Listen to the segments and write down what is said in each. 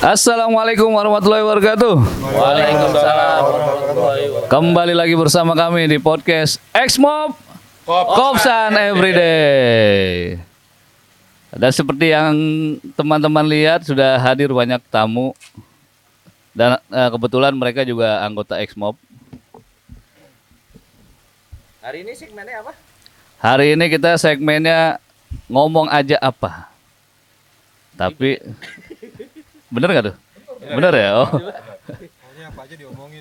Assalamualaikum warahmatullahi wabarakatuh. Waalaikumsalam warahmatullahi wabarakatuh. Kembali lagi bersama kami di podcast Exmob Kopsan Everyday. Dan seperti yang teman-teman lihat sudah hadir banyak tamu. Dan kebetulan mereka juga anggota Exmob. Hari ini segmennya apa? Hari ini kita segmennya ngomong aja apa. Tapi bener nggak tuh? Bener ya? Oh.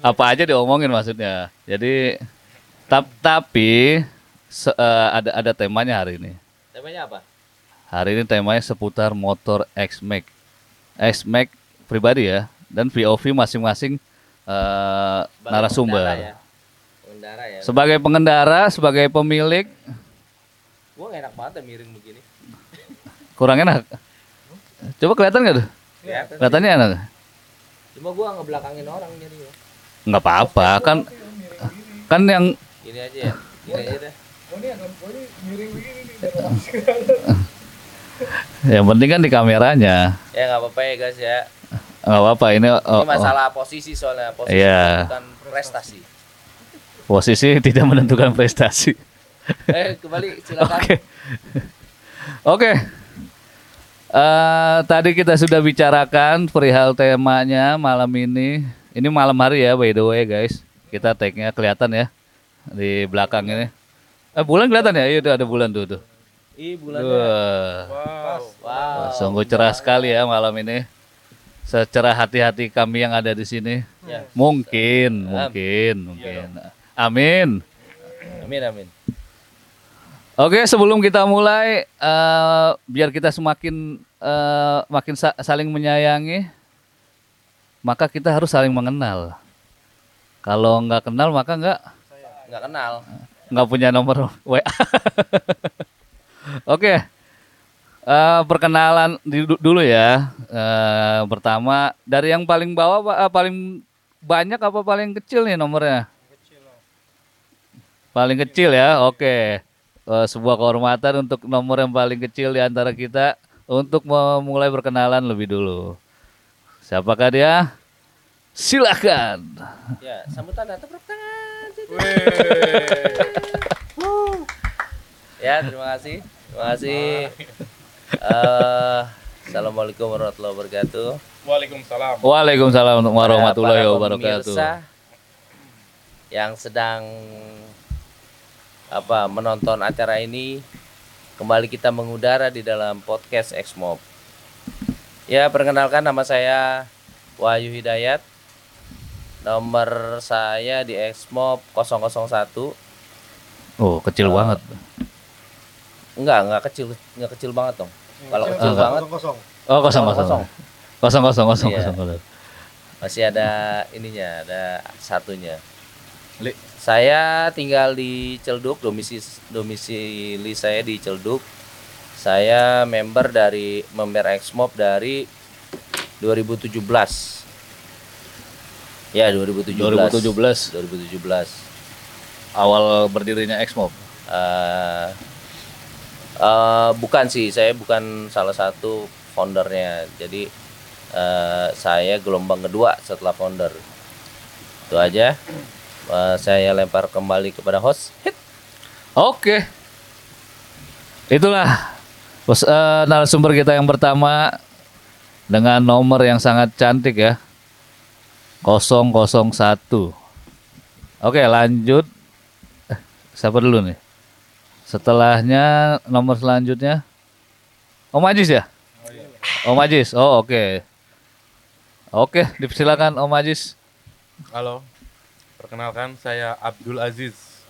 Apa aja diomongin maksudnya. Jadi tapi ada temanya hari ini. Temanya apa? Hari ini temanya seputar motor X-Max. X-Max pribadi ya, dan POV masing-masing narasumber. Pengendara ya. Sebagai pengendara, sebagai pemilik, Gua gak enak banget ya miring begini. kurang enak. Coba kelihatan nggak tuh? Kelihatannya enak. Cuma gua ngebelakangin orang jadi ya. Nggak apa-apa, kan yang Gini aja ya. Gini aja deh. yang penting kan di kameranya. Ya nggak apa-apa ya guys ya. Nggak apa-apa ini. Ini masalah posisi soalnya. Posisi Iya. bukan prestasi. Posisi tidak menentukan prestasi. Kembali silakan. Oke. Tadi kita sudah bicarakan perihal temanya malam ini. Ini malam hari ya, by the way guys. Kita tag-nya kelihatan ya di belakang ini. Bulan kelihatan ya? Iya, itu ada bulan tuh. Ih, bulannya. Wow. Sungguh cerah sekali ya malam ini. Secerah hati-hati kami yang ada di sini. Ya. Mungkin. Amin. Amin. Oke, sebelum kita mulai, biar kita semakin saling menyayangi, maka kita harus saling mengenal. Kalau nggak kenal, maka Nggak kenal. nggak punya nomor WA. Oke, perkenalan dulu ya. Pertama, dari yang paling bawah, paling banyak apa paling kecil nih nomornya? Paling kecil ya, oke. Sebuah kehormatan untuk nomor yang paling kecil di antara kita untuk memulai perkenalan lebih dulu. Siapakah dia? Silakan. Ya, sambutan dan tepuk tangan. Ya, terima kasih. Assalamualaikum warahmatullahi wabarakatuh. Waalaikumsalam warahmatullahi Para wabarakatuh. pemirsa yang sedang menonton acara ini, kembali kita mengudara di dalam podcast Exmob. Ya, perkenalkan nama saya Wahyu Hidayat. Nomor saya di Exmob 001. Oh, kecil banget. Enggak kecil banget dong. Kalau kecil banget Oh, kosong. Iya. Masih ada ininya, ada satunya. Saya tinggal di Celduk, domisili saya di Celduk. Saya member Exmob dari 2017. Ya, 2017. Awal berdirinya Exmob. Bukan sih, saya bukan salah satu foundernya. Jadi saya gelombang kedua setelah founder. Itu aja. Saya lempar kembali kepada host. Oke. Itulah narasumber kita yang pertama dengan nomor yang sangat cantik ya. 001. Oke, lanjut. Siapa dulu nih? Setelahnya nomor selanjutnya Om Ajis ya? Om Ajis. Oh, oke. Oke, dipersilakan Om Ajis. Halo, perkenalkan saya Abdul Aziz.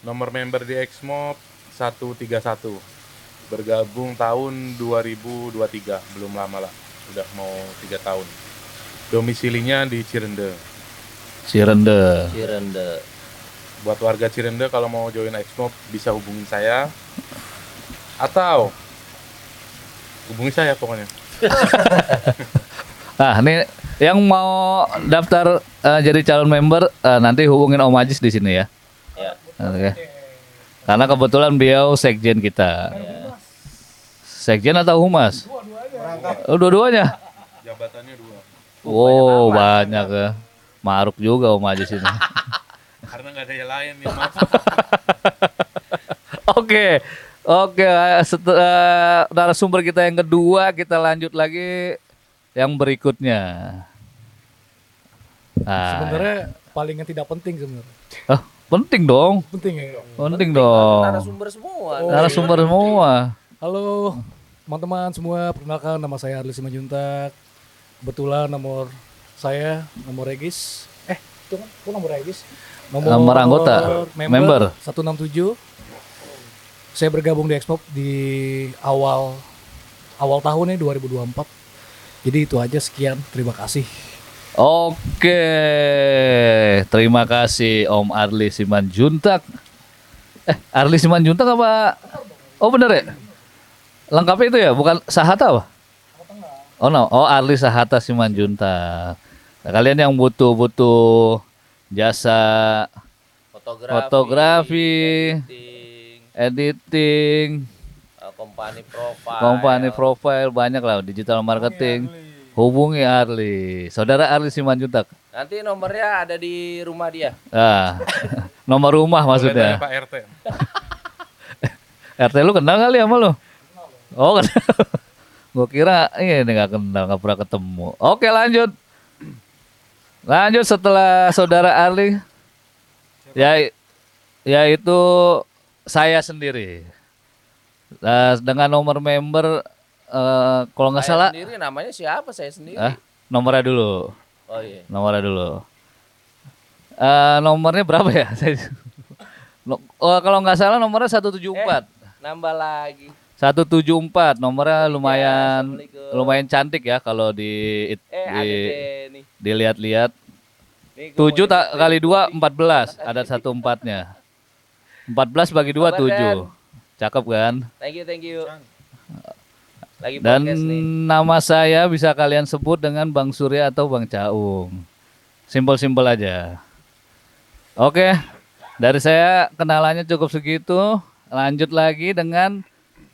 Nomor member di Exmob 131. Bergabung tahun 2023, belum lama lah, udah mau 3 tahun. Domisilinya di Cirende. Buat warga Cirende kalau mau join Exmob bisa hubungin saya atau hubungi saya pokoknya. Nah, ini yang mau daftar jadi calon member nanti hubungin Om Ajis di sini ya. Ya. Oke. Karena kebetulan beliau sekjen kita. Sekjen atau humas? Dua-duanya. Jabatannya 2. Wow, banyak ya. Maruk juga Om Aziz ini. Karena nggak ada yang lain nih, Mas. Oke, oke. Setelah narasumber kita yang kedua, kita lanjut lagi yang berikutnya. Sebenarnya paling yang tidak penting sebenarnya. Penting dong, Penting ya. penting dong. Narasumber semua. Narasumber semua. Halo teman-teman semua, perkenalkan nama saya Arli Simanjuntak. Kebetulan nomor saya nomor Regis. Itu nomor Regis. Nomor anggota, member. 167. Saya bergabung di Expo di awal tahun ini 2024. Jadi itu aja, sekian, terima kasih. Oke, terima kasih Om Arli Simanjuntak. Arli Simanjuntak apa? Oh bener ya? Lengkapnya itu ya, bukan Sahata apa? Oh no, Arli Sahata Simanjuntak. Nah, kalian yang butuh jasa fotografi, editing, company profile, banyak lah, digital marketing. Hubungi Arli, saudara Arli Simanjuntak. Nanti nomornya ada di rumah dia. Nomor rumah Boleh maksudnya. tanya Pak RT. RT lu kenal kali sama lu? Oh kenal. Gue kira ini nggak kenal, nggak pernah ketemu. Oke lanjut. Lanjut setelah saudara Arli, yaitu saya sendiri. Dengan nomor member, kalau nggak salah. Saya sendiri namanya siapa? Saya sendiri. Nomornya dulu. Oh iya. Nomornya dulu. Nomornya berapa ya? Kalau nggak salah nomornya 174. Nambah lagi. 174 nomornya lumayan Assalamualaikum. cantik ya kalau Ada deh nih. dilihat-lihat. Nih, gua 7 mau kali 2 14, ada 1 4-nya. 14 bagi 2 7. Cakep kan? Thank you. Lagi Dan podcast nih. nama saya bisa kalian sebut dengan Bang Surya atau Bang Caung. Simpel-simpel aja. Oke, dari saya kenalannya cukup segitu. Lanjut lagi dengan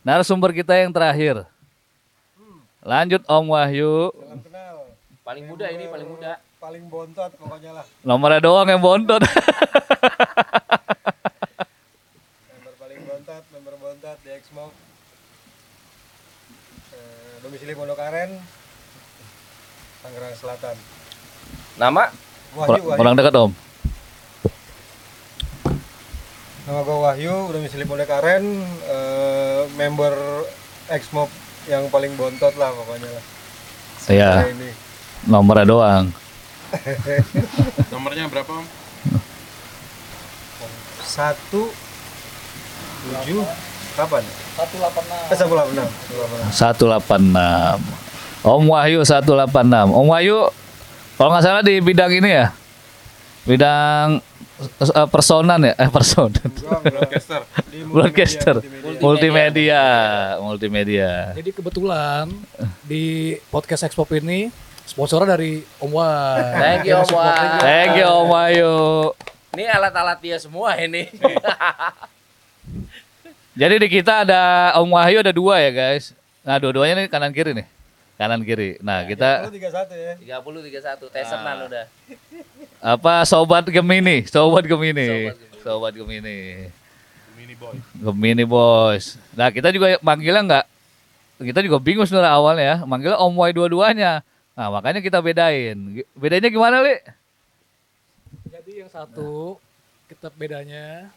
narasumber kita yang terakhir. Lanjut Om Wahyu. Salam kenal. Paling muda ini, paling muda. Paling bontot pokoknya lah. Nomornya doang yang bontot. Member bontot di Exmo. Domisili Pondok Aren, Tangerang Selatan. Nama? Wahyu. Kurang dekat Om. Nama gue Wahyu, domisili Pondok Aren, member Exmo yang paling bontot lah pokoknya lah. Iya. Ini. Nomornya doang. Nomornya berapa, Om? 17 kapan? 186. 186. 186. Om Wahyu 186. Om Wahyu kalau nggak salah di bidang ini ya. Bidang personan ya? Personan. Broadcaster. Broadcaster. Multimedia. Jadi kebetulan di podcast Expo ini sponsornya dari Om Wah. Thank you, Om Wah. Thank you Om Wahyu. Ini alat-alat dia semua ini. Jadi di kita ada Om Wahyu ada 2 ya guys. Nah dua-duanya nih kanan kiri nih. Kanan kiri. Nah kita 31 ya. 30 31 tesenan udah. apa Sobat Gemini. Sobat Gemini. Mini boy. Gemini Boys. Nah kita juga manggilnya nggak. Kita juga bingung sebenarnya awalnya ya. Manggilnya Om Wahyu dua-duanya. Nah makanya kita bedain. Bedanya gimana Li? Jadi yang satu kita bedanya,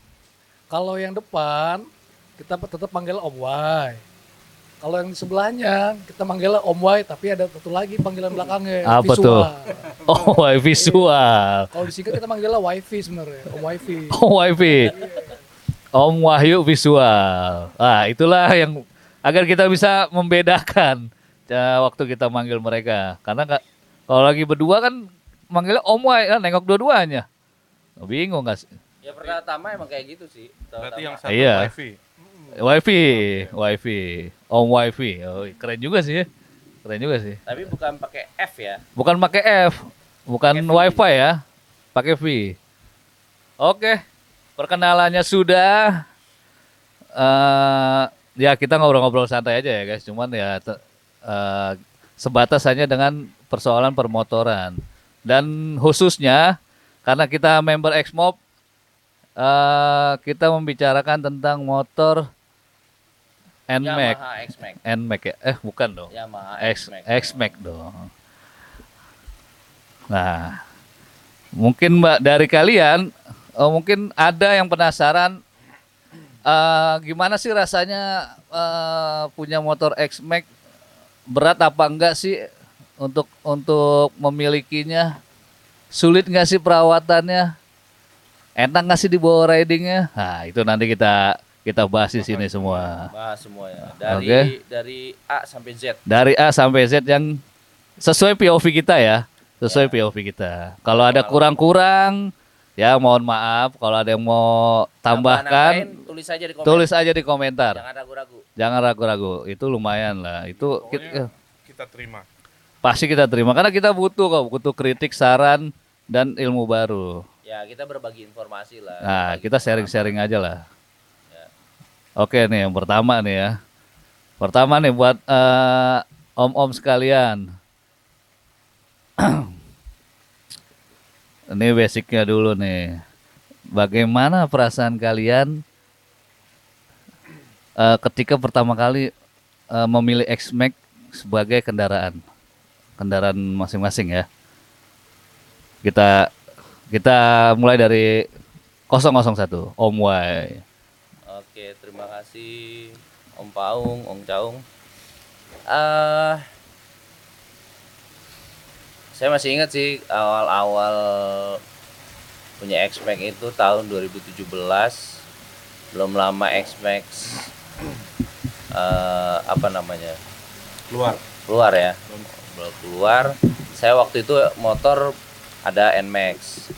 kalau yang depan kita tetap manggil Om Wai. Kalau yang di sebelahnya kita manggil Om Wai, tapi ada satu lagi panggilan belakangnya. Apa visual. tuh? Oh visual. Kalau disingkat kita manggilnya Wifi sebenarnya, Om Wifi. Oh Wifi. Om Wahyu visual. Ah itulah yang agar kita bisa membedakan waktu kita manggil mereka. Karena kalau lagi berdua kan manggilnya Om Wai, kan nengok dua-duanya. Bingung nggak sih? Ya pertama emang kayak gitu sih. Berarti yang Pertama. satu Iya. wifi. Wifi, Om Wifi. Oh, keren juga sih. Keren juga sih. Tapi bukan pakai F ya. Bukan pakai F, bukan Pakai V. Wi-Fi ya, pakai V. Oke, perkenalannya sudah. Ya kita ngobrol-ngobrol santai aja ya guys. Cuman ya sebatas hanya dengan persoalan permotoran. Dan khususnya karena kita member Xmob, kita membicarakan tentang motor NMAX. Yamaha X-Max. NMAX ya? Bukan dong. Yamaha X-Max. X-Max dong. Nah, mungkin Mbak dari kalian, mungkin ada yang penasaran gimana sih rasanya punya motor X-Max, berat apa enggak sih untuk memilikinya, sulit nggak sih perawatannya, enak nggak sih dibawa ridingnya? Nah itu nanti kita bahas di sini semua. Bahas semua ya. Dari A sampai Z. Dari A sampai Z yang sesuai POV kita ya, sesuai POV kita. Kalau ada kurang-kurang, ya mohon maaf. Kalau ada yang mau tambahkan, Tambahan lain, tulis aja di komen. tulis aja di komentar. Jangan ragu-ragu. Jangan ragu-ragu. Itu lumayan lah. Itu Pokoknya kita terima. pasti kita terima karena kita butuh kritik, saran dan ilmu baru. Ya, kita berbagi informasi lah. Nah, Berbagi kita sharing-sharing aja lah. Oke nih, yang pertama nih ya. Pertama nih buat om-om sekalian. Ini basicnya dulu nih. Bagaimana perasaan kalian ketika pertama kali memilih X-Max sebagai kendaraan masing-masing ya. Kita mulai dari 001, Om Y. Oke, terima kasih Om Paung, Om Caung. Saya masih ingat sih awal-awal punya X-Max itu tahun 2017. Belum lama X-Max keluar ya. Belum keluar. Saya waktu itu motor ada NMAX.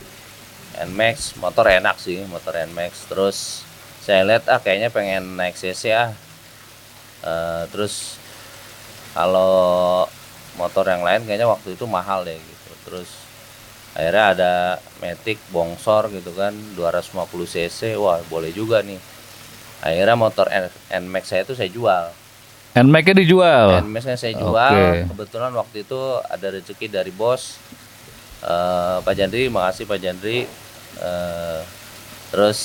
NMAX motor enak sih, motor NMAX. Terus saya lihat kayaknya pengen naik CC terus kalau motor yang lain kayaknya waktu itu mahal deh gitu. Terus akhirnya ada Matic bongsor gitu kan 250 cc, wah boleh juga nih. Akhirnya motor NMAX saya itu saya jual. NMAX-nya dijual. NMAX-nya saya jual. Oke. Kebetulan waktu itu ada rezeki dari bos Pak Jandri, makasih Pak Jandri. Terus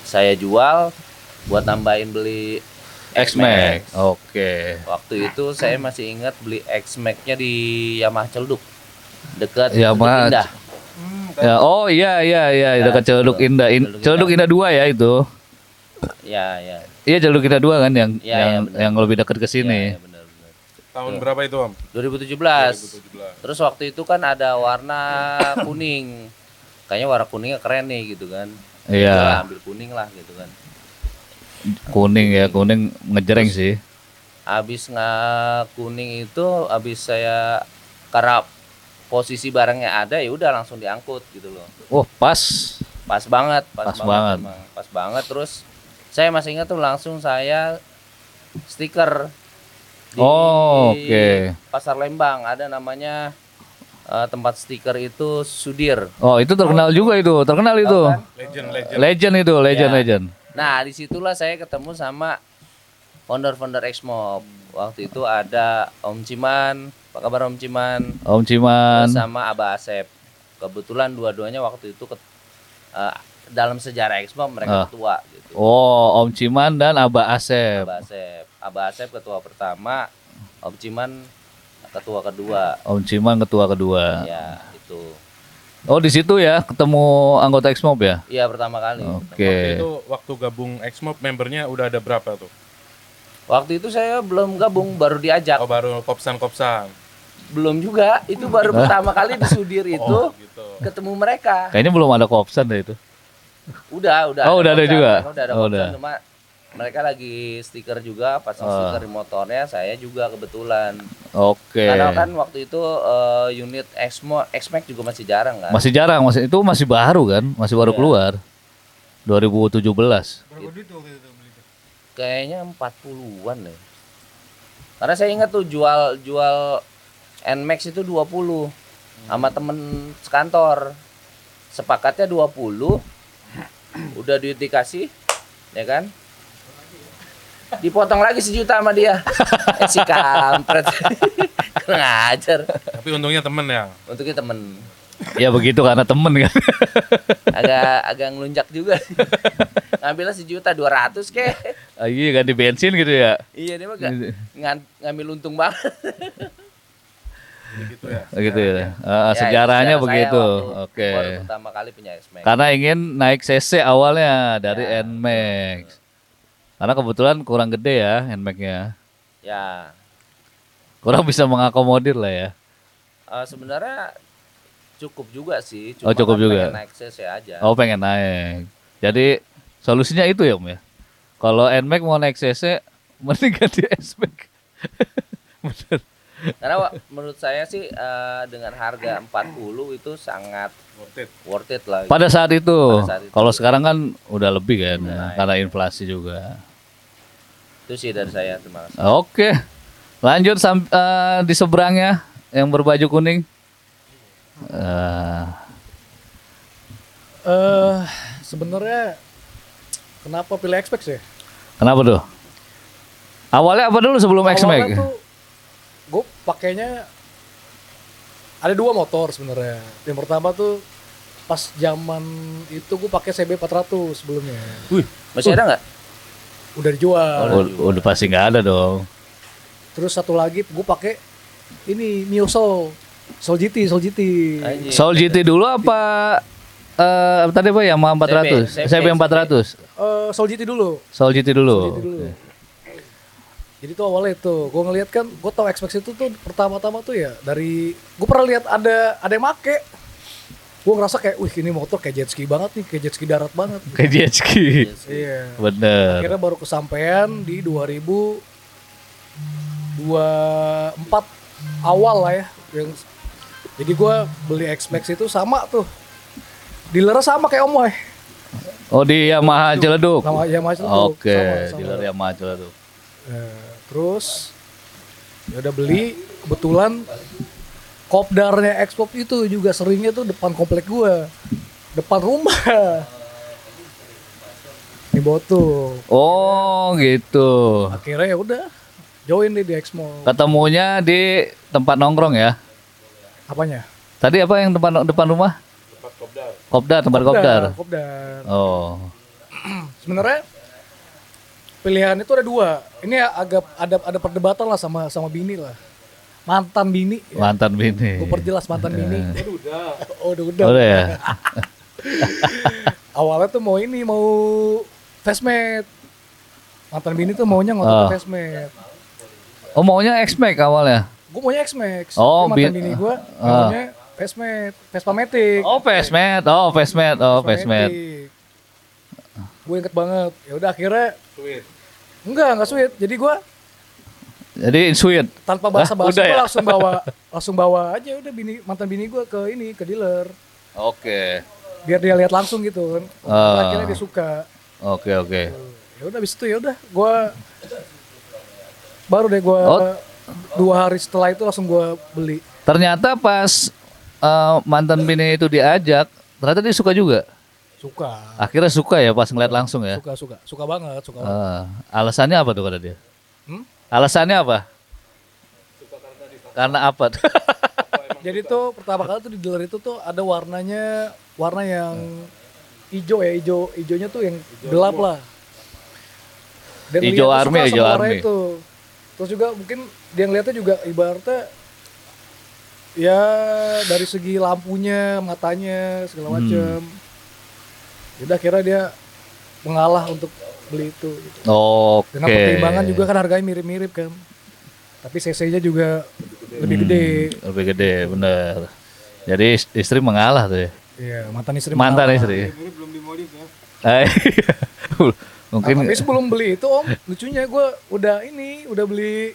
saya jual buat nambahin beli X-Max. Oke. Waktu itu saya masih ingat beli X-Max-nya di Yamaha Celduk, dekat Yamaha. Indah. Ya, oh iya dekat Celduk Indah. Celduk Indah 2 ya itu. Ya. Iya Celduk Indah 2 kan yang Iya, benar. yang lebih dekat ke sini. Ya, benar. Tahun berapa itu Om? 2017. 2017. Terus waktu itu kan ada warna kuning. Kayaknya warna kuningnya keren nih gitu kan. Iya. Ya, ambil kuning lah gitu kan. Kuning ngejreng sih. Habis kuning itu saya karena posisi barangnya ada ya udah langsung diangkut gitu loh. Oh, pas. Pas banget Banget. emang. Pas banget. Terus saya masih ingat tuh langsung saya stiker di Oke. Pasar Lembang ada namanya tempat stiker itu Sudir. Oh, itu terkenal juga itu. Terkenal itu. Tahu kan? Legend. Legend. Nah, disitulah saya ketemu sama founder Xmob. Waktu itu ada Om Ciman, apa kabar Om Ciman? Om Ciman. Sama Abah Asep. Kebetulan dua-duanya waktu itu dalam sejarah Xmob mereka ketua gitu. Oh, Om Ciman dan Abah Asep. Abah Asep ketua pertama, Om Ciman ketua kedua. Om Ciman ketua kedua. Ya, itu. Oh, di situ ya ketemu anggota Xmob ya? Iya, pertama kali. Oke. Itu waktu gabung Xmob membernya udah ada berapa tuh? Waktu itu saya belum gabung, baru diajak. Oh baru kopsan. Belum juga, itu baru pertama kali di Sudir itu Gitu. ketemu mereka. Kayaknya belum ada kopsan deh itu. Udah. Oh, udah ada kopsan. juga? Mereka udah ada Oh, kopsan, udah. cuma mereka lagi stiker juga, pasang stiker di motornya, saya juga kebetulan. Oke. Karena kan waktu itu unit X-Max juga masih jarang kan. Masih jarang, itu masih baru kan? Masih baru Iya. keluar. 2017. Berapa duit tuh waktu itu beli itu? Kayaknya 40-an deh. Karena saya ingat tuh jual NMAX itu 20 sama temen sekantor. Sepakatnya 20. Udah duit dikasih, ya kan? Dipotong lagi 1 juta sama dia. Si kampret. Kurang ajar. Tapi untungnya temen ya. Untuknya temen. Ya begitu karena temen kan. Agak ngelunjak juga sih. Ngambilnya 1.200.000 kek. Iya ganti bensin gitu ya. Iya dia mah ngambil untung banget. Begitu ya. Gitu ya. Ya, Sejarahnya sejarah begitu. saya waktu Oke. baru pertama kali punya X-Max. Karena ingin naik CC awalnya dari NMAX. Karena kebetulan kurang gede ya NMAX-nya. Ya, Kurang bisa mengakomodir lah ya. sebenarnya cukup juga sih. Oh, cukup kan juga. pengen naik CC aja. Oh pengen naik. Jadi solusinya itu ya Om ya. Kalau NMAX mau naik CC, mending ganti S-Max. Bener. Karena menurut saya sih dengan harga 40 itu sangat worth it lah. Pada saat itu. Pada saat itu. Kalau sekarang kan udah lebih kan, naik. karena inflasi juga. Itu sih dari saya, terima kasih. Oke, lanjut di seberangnya yang berbaju kuning. Sebenarnya kenapa pilih X-Max ya? Kenapa tuh? Awalnya apa dulu sebelum X-Max? Awalnya tuh gue pakainya ada 2 motor sebenarnya. Yang pertama tuh pas zaman itu gue pakai CB 400 sebelumnya. Masih ada nggak? Udah dijual. Udah pasti nggak ada dong. Terus satu lagi gue pakai ini Mio Soul GT. Anjing. Soul GT dulu apa tadi apa Yamaha 400? CB 400. Soul GT dulu. Soul GT dulu. Soul GT dulu. Jadi tuh awalnya itu, gue ngeliat kan, gue tau X-Max itu tuh pertama-tama tuh ya dari, gue pernah lihat ada yang make, gue ngerasa kayak, wih ini motor kayak jet ski banget nih, kayak jet ski darat banget. Kayak jet ski. Iya. Bener. Akhirnya baru kesampaian di 2024 awal lah ya. Jadi gue beli X-Max itu sama tuh, dealernya sama kayak Om Wai. Oh di Yamaha Ciledug. Sama Yamaha Ciledug. Oke, Sama. dealer Yamaha Ciledug. Terus ya udah beli, kebetulan kopdarnya X-Pop itu juga seringnya tuh depan komplek gua, depan rumah. Di Botu. Oh gitu. Akhirnya ya udah join deh di X-Mall. Ketemunya di tempat nongkrong ya. Apanya? Tadi apa yang depan rumah? Tempat kopdar. Kopdar. Oh. Sebenarnya pilihan itu ada 2. Ini agak ada perdebatan lah sama bini lah. Mantan bini. Ya. Mantan bini. Gue perjelas mantan bini. Udah. Udah ya. Awalnya tuh mau Fastmate. Mantan bini tuh maunya ngotot Fastmate. Oh maunya X-Max awalnya. Gue maunya X-Max. Oh, Tapi mantan bini gue maunya Fastmate, Vespa Matic. Oh Fastmate. Gue inget banget. Ya udah akhirnya Enggak sweet. Jadi gue Jadi sweet. tanpa basa-basi udah gue ya? langsung bawa aja udah mantan bini gue ke dealer. Oke. Biar dia lihat langsung gitu kan. Akhirnya dia suka. Oke. Ya udah habis itu ya udah gue baru deh gue 2 hari setelah itu langsung gue beli. Ternyata pas mantan bini itu diajak, ternyata dia suka juga. Suka. Akhirnya suka ya pas ngeliat langsung ya. Suka banget. Alasannya apa tuh kata dia? Alasannya apa? Karena apa? Jadi tuh pertama kali tuh di dealer itu tuh ada warna yang hijau ya, hijaunya tuh yang gelap lah. Dan Hijau ngeliatnya army, suka hijau sama warna army. itu. Terus juga mungkin dia ngeliatnya juga ibaratnya ya dari segi lampunya, matanya segala macem. Udah akhirnya dia mengalah untuk beli itu. Gitu. Oke. Dengan pertimbangan juga kan harganya mirip-mirip kan. Tapi CC-nya juga lebih gede. Lebih gede, bener. Jadi istri mengalah tuh ya. Iya, mantan istri. Mantan mengalah. istri. Ini belum dimodif ya. Mungkin. Tapi sebelum beli itu Om, lucunya gue udah beli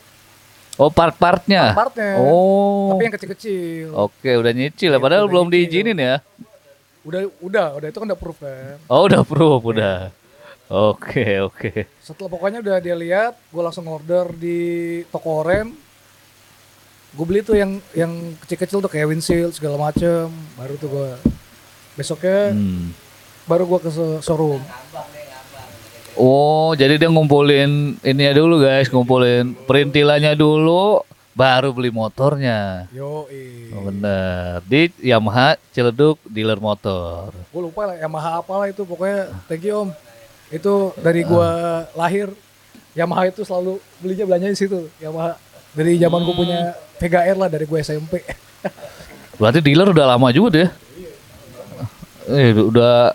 Oh partnya. partnya. Oh. Tapi yang kecil-kecil. Oke, udah nyicil ya. Padahal udah belum nyicil. diizinin ya. Udah itu kan udah proof kan. Oh udah proof, udah. Oke. Setelah pokoknya udah dia lihat, gue langsung order di toko oren. Gue beli tuh yang kecil-kecil tuh kayak windshield segala macem. Baru tuh gue besoknya baru gue ke showroom. Oh, jadi dia ngumpulin ininya dulu guys, ngumpulin perintilannya dulu, baru beli motornya. Yo, Oh, bener. Di Yamaha Ciledug dealer motor. gue lupa lah Yamaha apalah itu, pokoknya thank you Om. Itu dari gua lahir Yamaha itu selalu belanja di situ. Yamaha dari zaman gue punya Vega R lah, dari gue SMP. Berarti dealer udah lama juga deh. Udah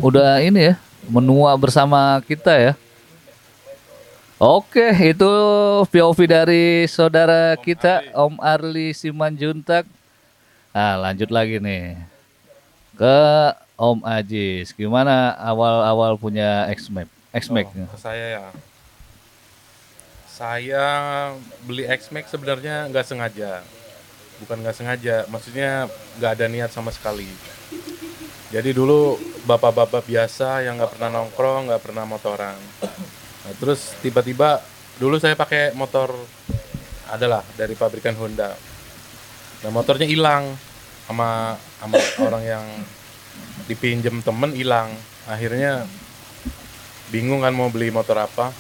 udah ini ya, menua bersama kita ya. Oke, itu POV dari saudara kita Om Arli Simanjuntak. Nah, lanjut lagi nih ke Om Ajis. Gimana awal-awal punya X-Max? Ke saya ya. Saya beli X-Max sebenarnya nggak sengaja. Bukan nggak sengaja, maksudnya nggak ada niat sama sekali. Jadi dulu bapak-bapak biasa yang nggak pernah nongkrong, nggak pernah motoran. Nah, terus tiba-tiba dulu saya pakai motor adalah dari pabrikan Honda. Nah, motornya hilang sama orang yang dipinjem temen hilang. Akhirnya bingung kan mau beli motor apa.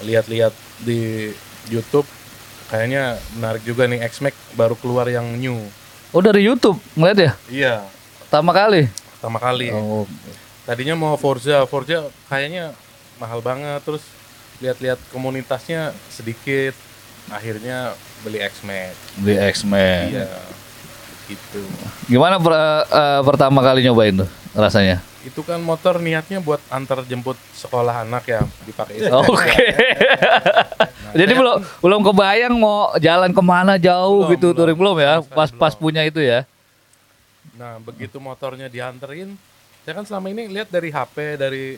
Lihat-lihat di YouTube, kayaknya menarik juga nih, X-Max baru keluar yang new. Oh, dari YouTube ngeliat ya? Iya, Pertama kali. pertama kali. Oh, Tadinya mau Forza kayaknya mahal banget, terus lihat-lihat komunitasnya sedikit, akhirnya beli X-Max. beli X-Max. Iya, gitu. Gimana pertama kali nyobain tuh rasanya? Itu kan motor niatnya buat antar jemput sekolah anak ya, dipakai. Oke. Jadi belum kebayang mau jalan kemana jauh Belum, gitu belum. touring belum ya? Sama sekali Pas belum. punya itu ya. Nah, begitu motornya dianterin, saya kan selama ini lihat dari HP, dari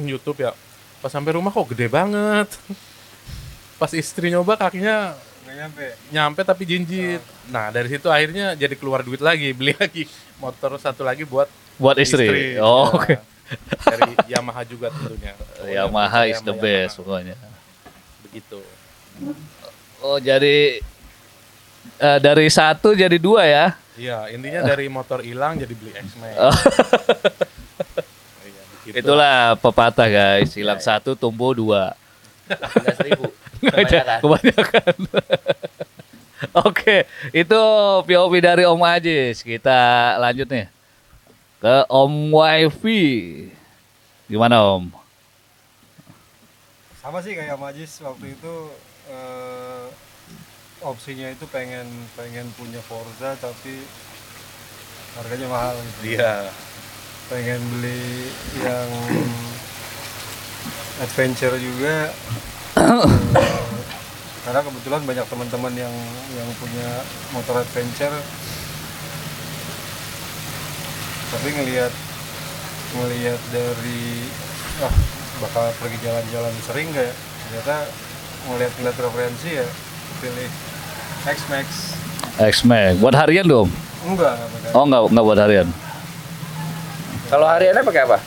YouTube ya. Pas sampai rumah kok gede banget. Pas istri nyoba kakinya Nggak nyampe. nyampe tapi jinjit. Nah, dari situ akhirnya jadi keluar duit lagi, beli lagi motor satu lagi buat Buat istri. Oh, Ya. oke. Dari Yamaha juga tentunya. Yamaha is the Yamaha. best pokoknya. Begitu. Oh, jadi dari satu jadi dua ya? Iya, intinya dari motor hilang jadi beli X-Max. Iya, begitu. Itulah pepatah guys, hilang satu tumbuh dua. 11.000. Kebanyakan. Kebanyakan. Oke, itu POV dari Om Ajis. Kita lanjut nih ke Om Wifi. Gimana Om? Sama sih kayak Majis waktu itu, opsinya itu pengen punya Forza tapi harganya mahal gitu. Iya. Pengen beli yang adventure juga. Karena kebetulan banyak teman-teman yang punya motor adventure, tapi ngelihat dari bakal pergi jalan-jalan sering nggak ya, ternyata ngelihat referensi ya pilih X-Max. X-Max. Buat harian dong? Enggak pakai. Oh enggak buat harian. Kalau hariannya pakai apa?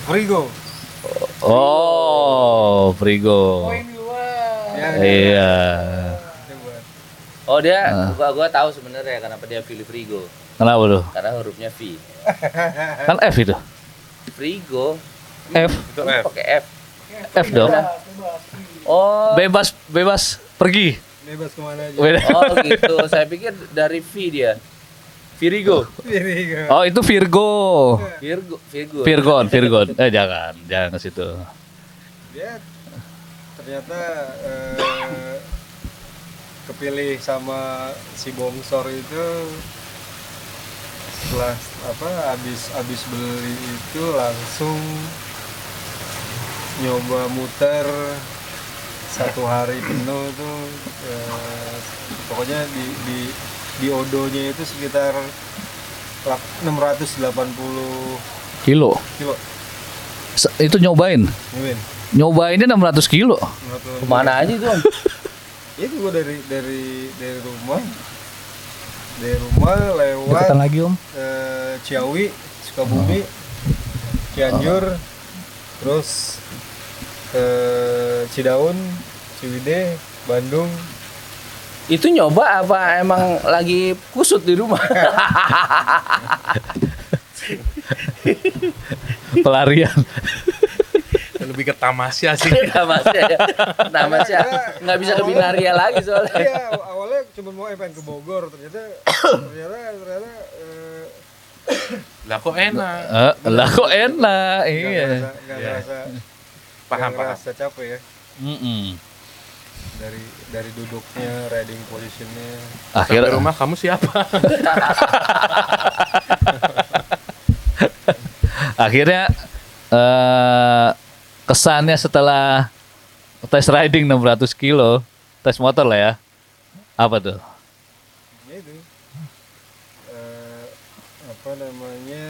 Frigo. Oh, Frigo. Ya, Iya. itu buat. Oh dia, gua tahu sebenarnya kenapa dia pilih Frigo. Kenapa tuh? Karena hurufnya V. Kan F itu. Frigo, F. Itu F. pakai F. F dong. Oh, Bebas pergi. Bebas kemana aja. Beda. oh gitu. Saya pikir dari V dia. Virigo. Frigo. Oh, itu Virgo. Virgo. Virgon. Jangan ke situ. Dia ternyata kepilih sama si Bongsor itu setelah habis beli itu langsung nyoba muter 1 hari penuh tuh, pokoknya di odonya itu sekitar 680 Kilo. kilo. Itu nyobain. Ngewin. Nyobainnya 600 kilo. 680 Kemana aja itu Om? itu gua dari rumah lewat lagi Om. Ciawi, Sukabumi, Cianjur, terus Cidaun, Ciwidey, Bandung. Itu nyoba apa emang lagi kusut di rumah? Pelarian. Lebih ke tamasya sih. Tamasya ya. Tamasya nggak bisa ke binaria lagi soalnya. Iya, awalnya cuma mau pengen ke Bogor, ternyata Lah kok enak. Lah kok enak. Iya. nggak Iya. ngerasa Paham. ngerasa capek ya Mm-mm. dari duduknya, riding positionnya. Sampai Akhirnya rumah kamu siapa? akhirnya kesannya setelah tes riding 600 kilo, tes motor lah ya. Apa tuh? Ya itu apa namanya,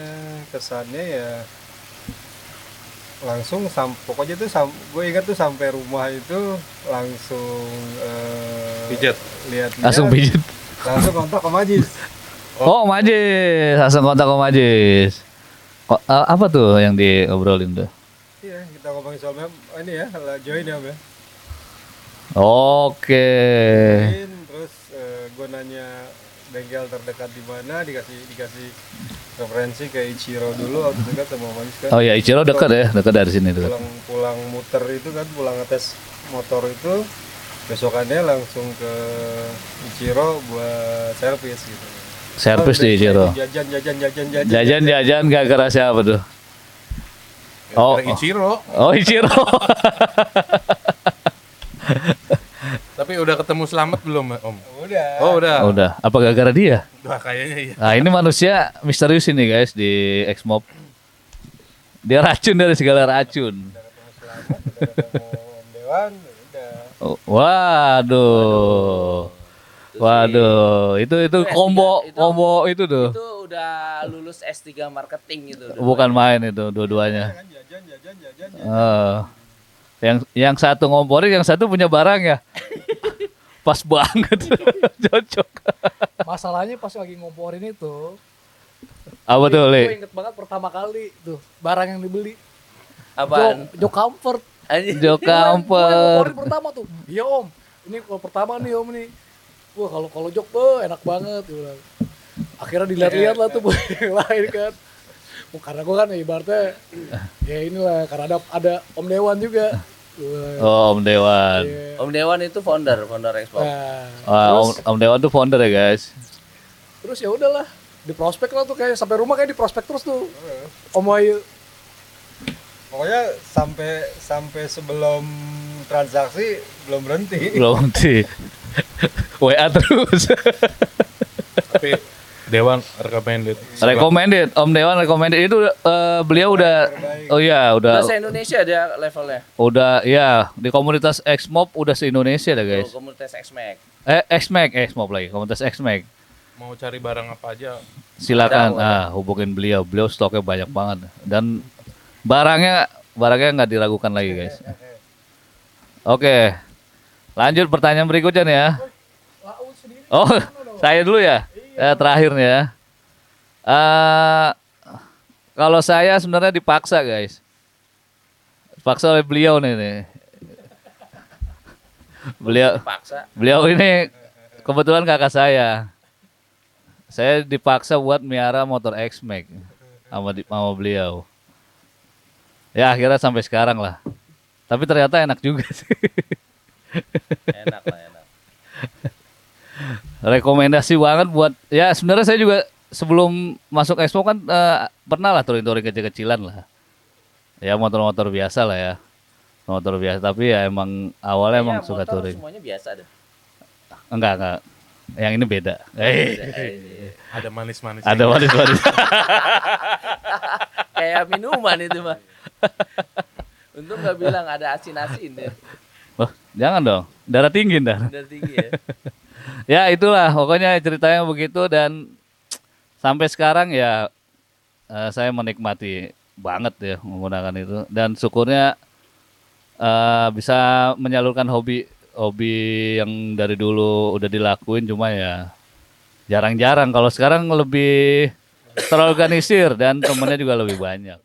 kesannya ya langsung pokoknya tuh gue ingat tuh sampai rumah itu langsung Pijet. lihat Langsung pijit. langsung kontak ke Majis. Oh, Majis, langsung kontak ke Majis. Apa tuh yang diobrolin tuh? Iya, kita ngomongin soal ini ya, join ya, Bang. Oke. Join, terus gue nanya bengkel terdekat di mana, dikasih referensi ke Ichiro dulu waktu dekat sama Majis kan. Oh ya, Ichiro dekat ya, dekat dari sini tuh. Pulang muter itu kan, pulang ngetes motor itu, besokannya langsung ke Ichiro buat servis gitu. Servis di Ichiro. Jajan gak kerasa apa tuh? Oh, Gara-gara Ichiro. Oh, Ichiro. Tapi udah ketemu Selamat belum, Om? Udah. Oh, udah. Oh, udah. Apa gara-gara dia? Wah, kayaknya iya. Nah, ini manusia misterius ini guys di Xmob. Dia racun dari segala racun. Selamat, udah ketemu Om Dewan, udah. Oh, waduh. Waduh, itu combo itu tuh. Itu udah lulus S3 marketing gitu. Bukan main itu dua-duanya. Kan jajan. Yang satu ngomporin, yang satu punya barang ya. Pas banget. Cocok. Masalahnya pas lagi ngomporin itu, Apa tuh, gue Le? inget banget pertama kali tuh barang yang dibeli. Apaan? Jok Comfort. Anjing. Jok Gue yang Comfort. ngomporin pertama tuh. Iya Om, ini kalau pertama nih Om nih. Wah kalau jok tuh enak banget. Gue bilang. Akhirnya dilihat-lihat lah tuh buat yang lain kan. Karena gue kan ibaratnya ya inilah, karena ada Om Dewan juga. Oh, Om Dewan. Iya. Om Dewan itu founder Xbox. Nah, Om Dewan tuh founder ya guys. terus ya udahlah, di prospek lah tuh, kayak sampai rumah kayak di prospek terus tuh. Om Wahyu. Pokoknya sampai sebelum transaksi belum berhenti. Belum di WA terus. Tapi Dewan recommended. Recommended, Om Dewan recommended itu beliau udah oh iya Udah udah se-Indonesia dia levelnya. ya di komunitas Xmob udah se-Indonesia dah guys. Tuh, komunitas X-Mac. Xmob lagi, komunitas Xmob. Mau cari barang apa aja. Silakan Ada. hubungin beliau. Beliau stoknya banyak banget dan barangnya nggak diragukan lagi guys. Oke. Lanjut pertanyaan berikutnya nih ya. Oh, saya dulu ya. Terakhir nih ya. Kalau saya sebenarnya dipaksa guys. Dipaksa oleh beliau nih. Paksa. Beliau ini kebetulan kakak saya. Saya dipaksa buat miara motor X-Max sama beliau. Ya akhirnya sampai sekarang lah. Tapi ternyata enak juga sih. Enak lah, enak. Rekomendasi banget buat ya sebenarnya saya juga sebelum masuk Expo kan pernah lah touring-touring kecil-kecilan lah. Ya motor-motor biasa lah ya. Motor biasa tapi ya emang awalnya Kayaknya emang suka motor touring. semuanya biasa deh. Enggak. Yang ini beda. Ada manis-manis. Ada manis-manis. Kayak minuman itu mah. Untung nggak bilang ada asin-asin ya. Wah, jangan dong. Darah tinggi ntar. Udah tinggi ya. Ya itulah pokoknya ceritanya begitu dan sampai sekarang ya saya menikmati banget ya menggunakan itu dan syukurnya bisa menyalurkan hobi yang dari dulu udah dilakuin cuma ya jarang-jarang. Kalau sekarang lebih terorganisir dan temennya juga lebih banyak.